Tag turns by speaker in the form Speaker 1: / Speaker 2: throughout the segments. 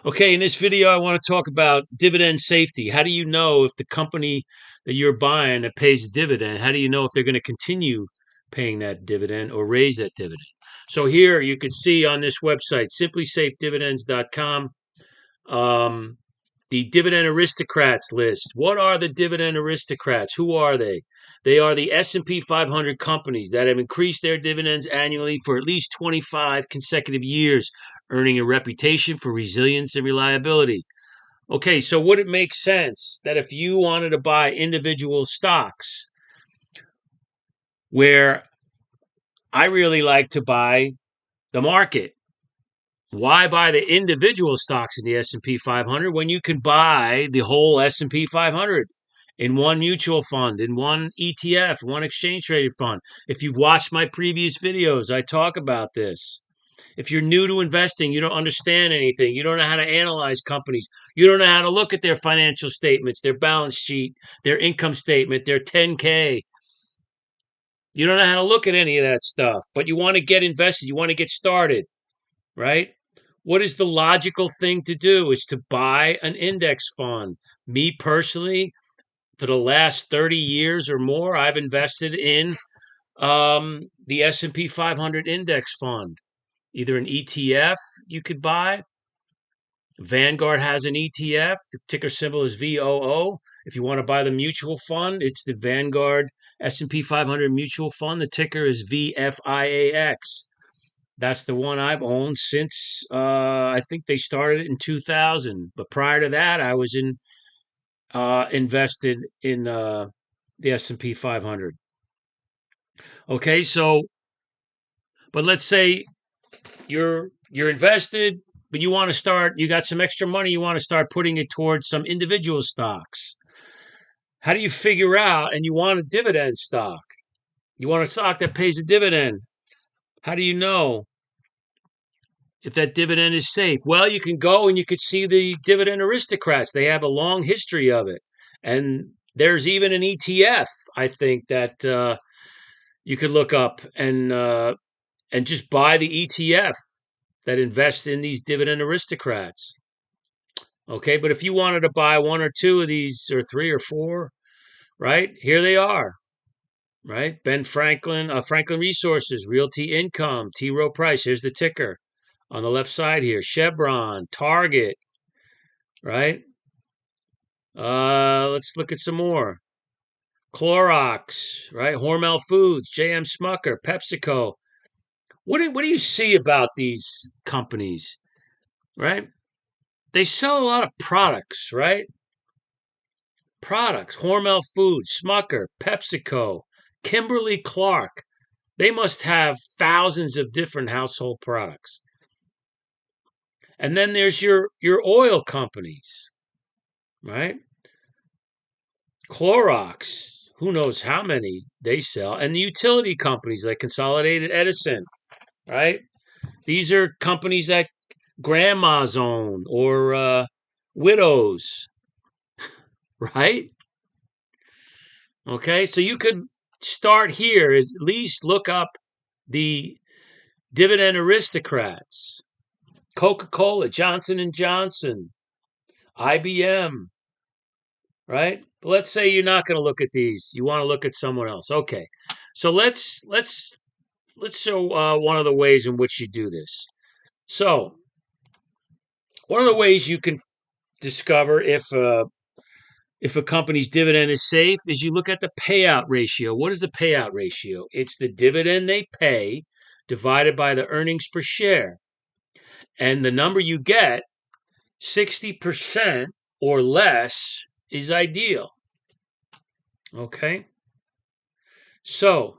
Speaker 1: Okay, in this video, I want to talk about dividend safety. How do you know if the company that you're buying that pays a dividend, how do you know if they're going to continue paying that dividend or raise that dividend? So here you can see on this website, simplysafedividends.com, um, the dividend aristocrats list. What are the dividend aristocrats? Who are they? They are the S&P 500 companies that have increased their dividends annually for at least 25 consecutive years, earning a reputation for resilience and reliability. Okay, so would it make sense that if you wanted to buy individual stocks, where I really like to buy the market, why buy the individual stocks in the S&P 500 when you can buy the whole S&P 500 in one mutual fund, in one ETF, one exchange traded fund? If you've watched my previous videos, I talk about this. If you're new to investing, you don't understand anything, you don't know how to analyze companies, you don't know how to look at their financial statements, their balance sheet, their income statement, their 10K. You don't know how to look at any of that stuff, but you want to get invested, you want to get started, right? What is the logical thing to do is to buy an index fund. Me personally, for the last 30 years or more, I've invested in the S&P 500 index fund, either an ETF you could buy. Vanguard has an ETF. The ticker symbol is VOO. If you want to buy the mutual fund, it's the Vanguard S&P 500 mutual fund. The ticker is VFIAX. That's the one I've owned since I think they started it in 2000. But prior to that, I was invested in the S&P 500. Okay, so but let's say you're invested, but you want to start. You got some extra money. You want to start putting it towards some individual stocks. How do you figure out? And you want a dividend stock. You want a stock that pays a dividend. How do you know if that dividend is safe? Well, you can go and you could see the dividend aristocrats. They have a long history of it. And there's even an ETF, I think, that you could look up and just buy the ETF that invests in these dividend aristocrats. Okay, but if you wanted to buy one or two of these, or three or four, right? Here they are, right? Ben Franklin, Franklin Resources, Realty Income, T. Rowe Price. Here's the ticker on the left side here. Chevron, Target, right? Let's look at some more. Clorox, right? Hormel Foods, J.M. Smucker, PepsiCo. What do you see about these companies, right? They sell a lot of products, right? Products. Hormel Foods, Smucker, PepsiCo, Kimberly Clark. They must have thousands of different household products. And then there's your oil companies, right? Clorox, who knows how many they sell, and the utility companies like Consolidated Edison, right? These are companies that grandmas own or widows, right? Okay, so you could start here is at least look up the dividend aristocrats, Coca-Cola, Johnson and Johnson, IBM, right? But let's say you're not going to look at these. You want to look at someone else. Okay. So let's show one of the ways in which you do this. So one of the ways you can discover if a company's dividend is safe is you look at the payout ratio. What is the payout ratio? It's the dividend they pay divided by the earnings per share. And the number you get, 60% or less, is ideal. Okay? So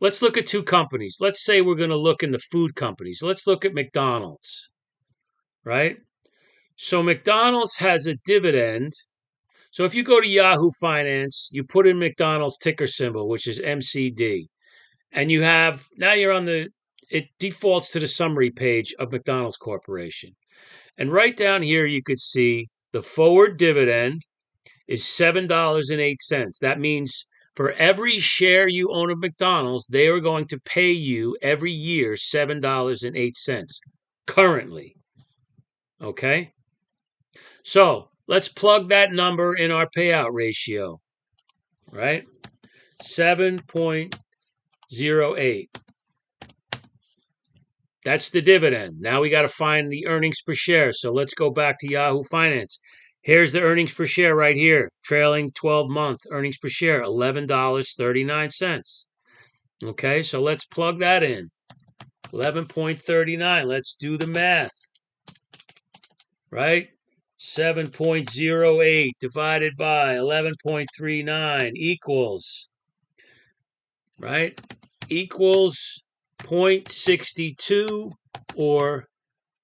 Speaker 1: let's look at two companies. Let's say we're going to look in the food companies. Let's look at McDonald's, right? So McDonald's has a dividend. So if you go to Yahoo Finance, you put in McDonald's ticker symbol, which is MCD, and you have, now you're on it defaults to the summary page of McDonald's Corporation. And right down here, you could see the forward dividend is $7.08. That means for every share you own of McDonald's, they are going to pay you every year $7.08 currently. Okay? So let's plug that number in our payout ratio, right? 7.08. That's the dividend. Now we got to find the earnings per share. So let's go back to Yahoo Finance. Here's the earnings per share right here. Trailing 12-month earnings per share, $11.39. Okay, so let's plug that in. 11.39. Let's do the math. Right? 7.08 divided by 11.39 equals, right? Equals 0.62 or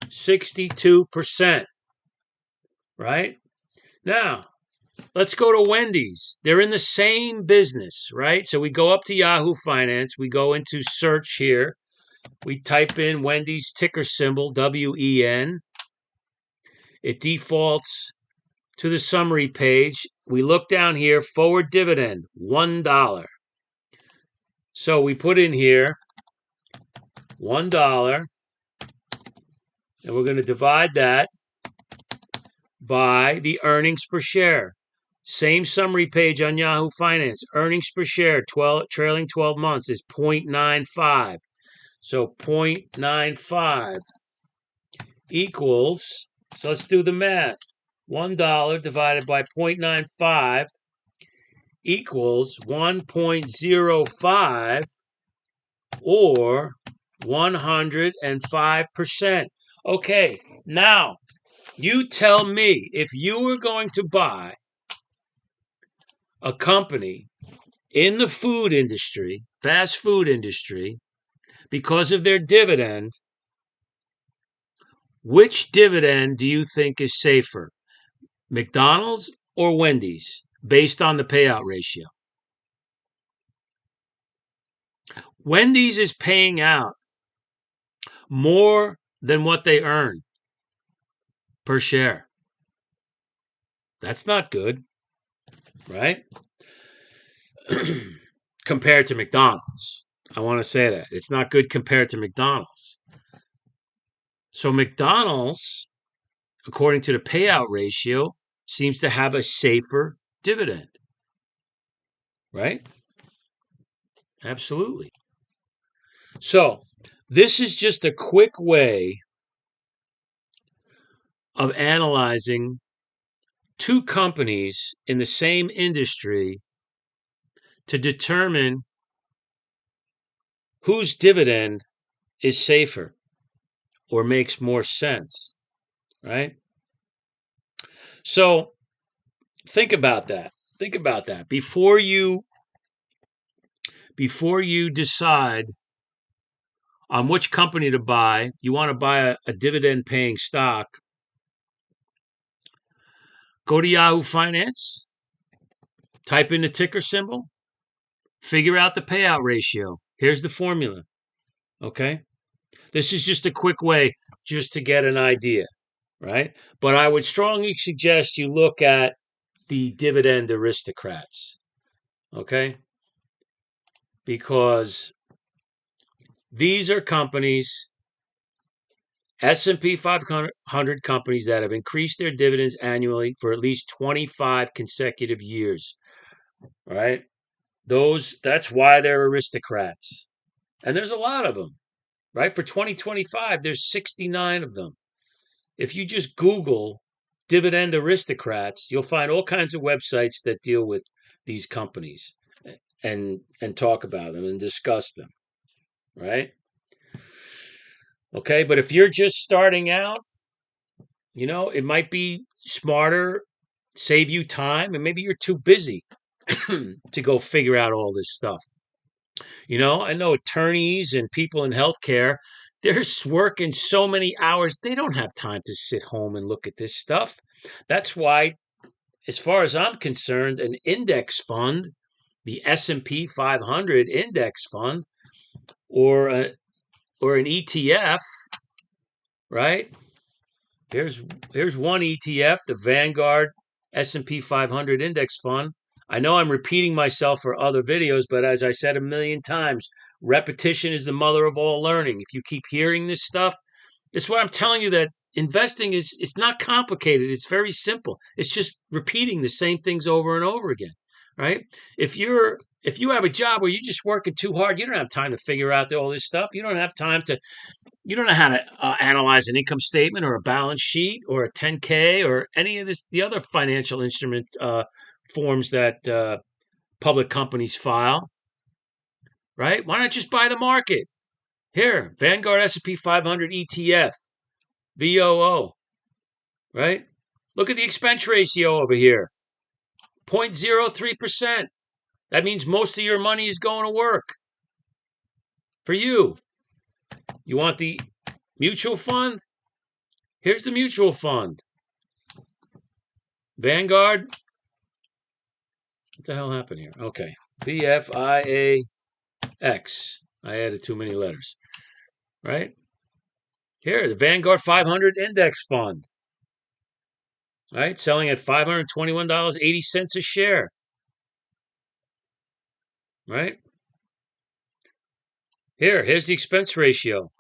Speaker 1: 62%, right? Now, let's go to Wendy's. They're in the same business, right? So we go up to Yahoo Finance. We go into search here. We type in Wendy's ticker symbol, WEN. It defaults to the summary page. We look down here, forward dividend, $1. So we put in here $1, and we're going to divide that by the earnings per share. Same summary page on Yahoo Finance. Earnings per share, trailing 12 months is 0.95. So 0.95 equals, so let's do the math. $1 divided by 0.95 equals 1.05 or 105%. Okay, now you tell me, if you were going to buy a company in the food industry, fast food industry, because of their dividend, which dividend do you think is safer? McDonald's or Wendy's, based on the payout ratio? Wendy's is paying out more than what they earn per share. That's not good, right? Compared to McDonald's. I want to say that. It's not good compared to McDonald's. So McDonald's, according to the payout ratio, seems to have a safer dividend, right? Absolutely. So this is just a quick way of analyzing two companies in the same industry to determine whose dividend is safer or makes more sense, right? So think about that. Think about that. Before you decide on which company to buy, you want to buy a dividend paying stock, go to Yahoo Finance, type in the ticker symbol, figure out the payout ratio. Here's the formula. Okay? This is just a quick way just to get an idea, right? But I would strongly suggest you look at the dividend aristocrats. Okay? Because these are companies, S&P 500 companies that have increased their dividends annually for at least 25 consecutive years. Right? That's why they're aristocrats. And there's a lot of them. Right? For 2025, there's 69 of them. If you just Google dividend aristocrats, you'll find all kinds of websites that deal with these companies and talk about them and discuss them. Right? Okay, but if you're just starting out, it might be smarter, save you time, and maybe you're too busy to go figure out all this stuff. I know attorneys and people in healthcare, they're working so many hours, they don't have time to sit home and look at this stuff. That's why, as far as I'm concerned, an index fund, the S&P 500 index fund, or an ETF, right? Here's one ETF, the Vanguard S&P 500 index fund. I know I'm repeating myself for other videos, but as I said a million times, repetition is the mother of all learning. If you keep hearing this stuff, this is what I'm telling you, that investing is, it's not complicated. It's very simple. It's just repeating the same things over and over again, right? If you have a job where you're just working too hard, you don't have time to figure out all this stuff. You don't have time to, you don't know how to analyze an income statement or a balance sheet or a 10K or any of the other financial instrument forms that public companies file, right? Why not just buy the market? Here, Vanguard S&P 500 ETF, VOO, right? Look at the expense ratio over here, 0.03%. That means most of your money is going to work for you. You want the mutual fund? Here's the mutual fund. Vanguard. What the hell happened here? Okay. VFIAX. I added too many letters. Right? Here, the Vanguard 500 Index Fund. Right? Selling at $521.80 a share. Right? Here's the expense ratio.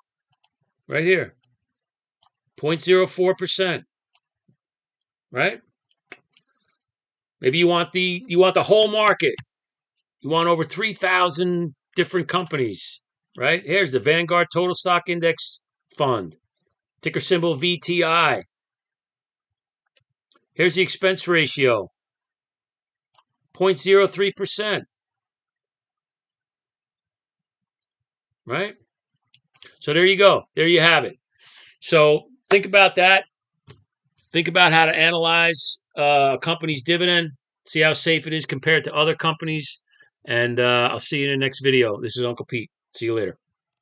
Speaker 1: Right here. 0.04%. Right? Maybe you want the whole market. You want over 3,000 different companies, right? Here's the Vanguard Total Stock Index Fund, ticker symbol VTI. Here's the expense ratio, 0.03%, right? So there you go. There you have it. So think about that. Think about how to analyze a company's dividend, see how safe it is compared to other companies. And I'll see you in the next video. This is Uncle Pete. See you later.